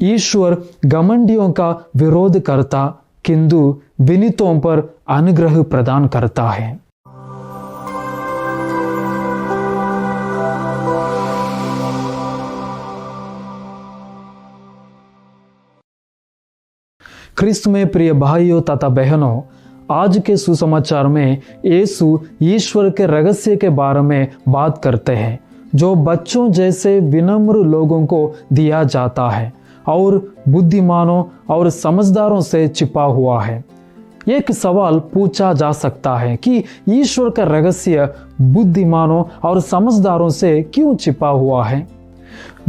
ईश्वर घमंडियों का विरोध करता किंतु विनीतों पर अनुग्रह प्रदान करता है। ख्रिस्त में प्रिय भाइयों तथा बहनों, आज के सुसमाचार में यीशु ईश्वर के रहस्य के बारे में बात करते हैं जो बच्चों जैसे विनम्र लोगों को दिया जाता है और बुद्धिमानों और समझदारों से छिपा हुआ है। एक सवाल पूछा जा सकता है कि ईश्वर का रहस्य बुद्धिमानों और समझदारों से क्यों छिपा हुआ है?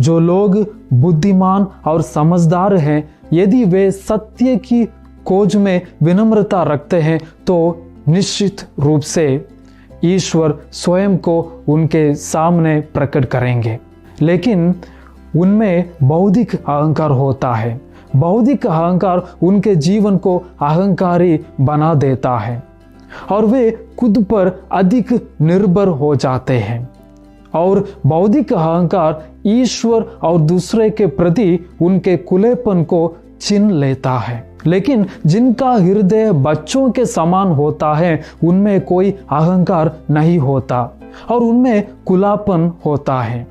जो लोग बुद्धिमान और समझदार हैं, यदि वे सत्य की खोज में विनम्रता रखते हैं तो निश्चित रूप से ईश्वर स्वयं को उनके सामने प्रकट करेंगे। लेकिन उनमें बौद्धिक अहंकार होता है। बौद्धिक अहंकार उनके जीवन को अहंकारी बना देता है और वे खुद पर अधिक निर्भर हो जाते हैं। और बौद्धिक अहंकार ईश्वर और दूसरे के प्रति उनके खुलेपन को छीन लेता है। लेकिन जिनका हृदय बच्चों के समान होता है, उनमें कोई अहंकार नहीं होता और उनमें खुलापन होता है।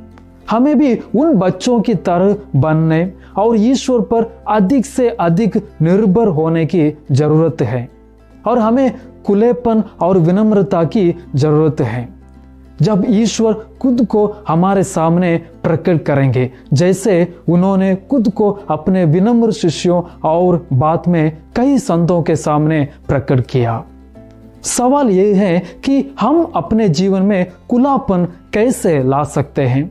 हमें भी उन बच्चों की तरह बनने और ईश्वर पर अधिक से अधिक निर्भर होने की जरूरत है और हमें खुलेपन और विनम्रता की जरूरत है। जब ईश्वर खुद को हमारे सामने प्रकट करेंगे, जैसे उन्होंने खुद को अपने विनम्र शिष्यों और बाद में कई संतों के सामने प्रकट किया। सवाल यह है कि हम अपने जीवन में खुलापन कैसे ला सकते हैं?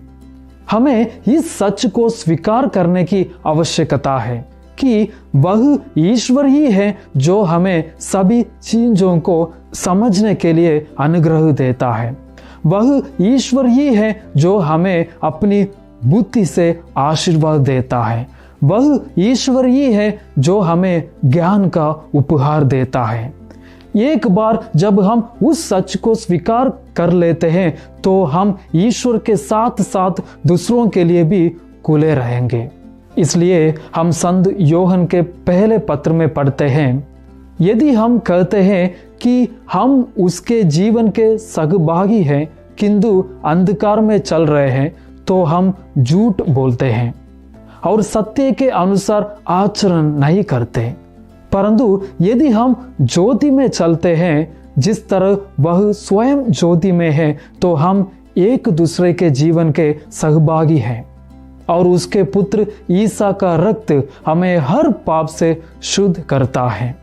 हमें इस सच को स्वीकार करने की आवश्यकता है कि वह ईश्वर ही है जो हमें सभी चीजों को समझने के लिए अनुग्रह देता है। वह ईश्वर ही है जो हमें अपनी बुद्धि से आशीर्वाद देता है। वह ईश्वर ही है जो हमें ज्ञान का उपहार देता है। एक बार जब हम उस सच को स्वीकार कर लेते हैं तो हम ईश्वर के साथ साथ दूसरों के लिए भी खुले रहेंगे। इसलिए हम संत योहन के पहले पत्र में पढ़ते हैं, यदि हम कहते हैं कि हम उसके जीवन के सहभागी हैं किंतु अंधकार में चल रहे हैं तो हम झूठ बोलते हैं और सत्य के अनुसार आचरण नहीं करते। परंतु यदि हम ज्योति में चलते हैं जिस तरह वह स्वयं ज्योति में है तो हम एक दूसरे के जीवन के सहभागी हैं और उसके पुत्र ईसा का रक्त हमें हर पाप से शुद्ध करता है।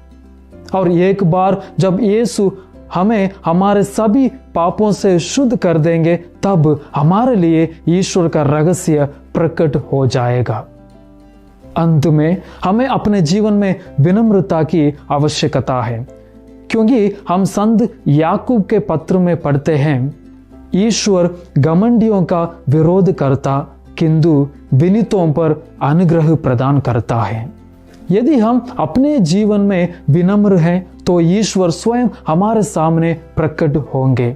और एक बार जब यीशु हमें हमारे सभी पापों से शुद्ध कर देंगे तब हमारे लिए ईश्वर का रहस्य प्रकट हो जाएगा। अंत में हमें अपने जीवन में विनम्रता की आवश्यकता है, क्योंकि हम संत याकूब के पत्र में पढ़ते हैं, ईश्वर घमंडियों का विरोध करता किंतु विनीतों पर अनुग्रह प्रदान करता है। यदि हम अपने जीवन में विनम्र हैं तो ईश्वर स्वयं हमारे सामने प्रकट होंगे।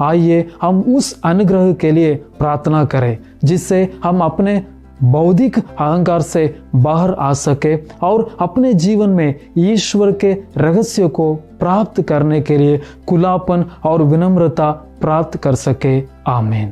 आइए हम उस अनुग्रह के लिए प्रार्थना करें जिससे हम अपने बौद्धिक अहंकार से बाहर आ सके और अपने जीवन में ईश्वर के रहस्य को प्राप्त करने के लिए खुलापन और विनम्रता प्राप्त कर सके। आमीन।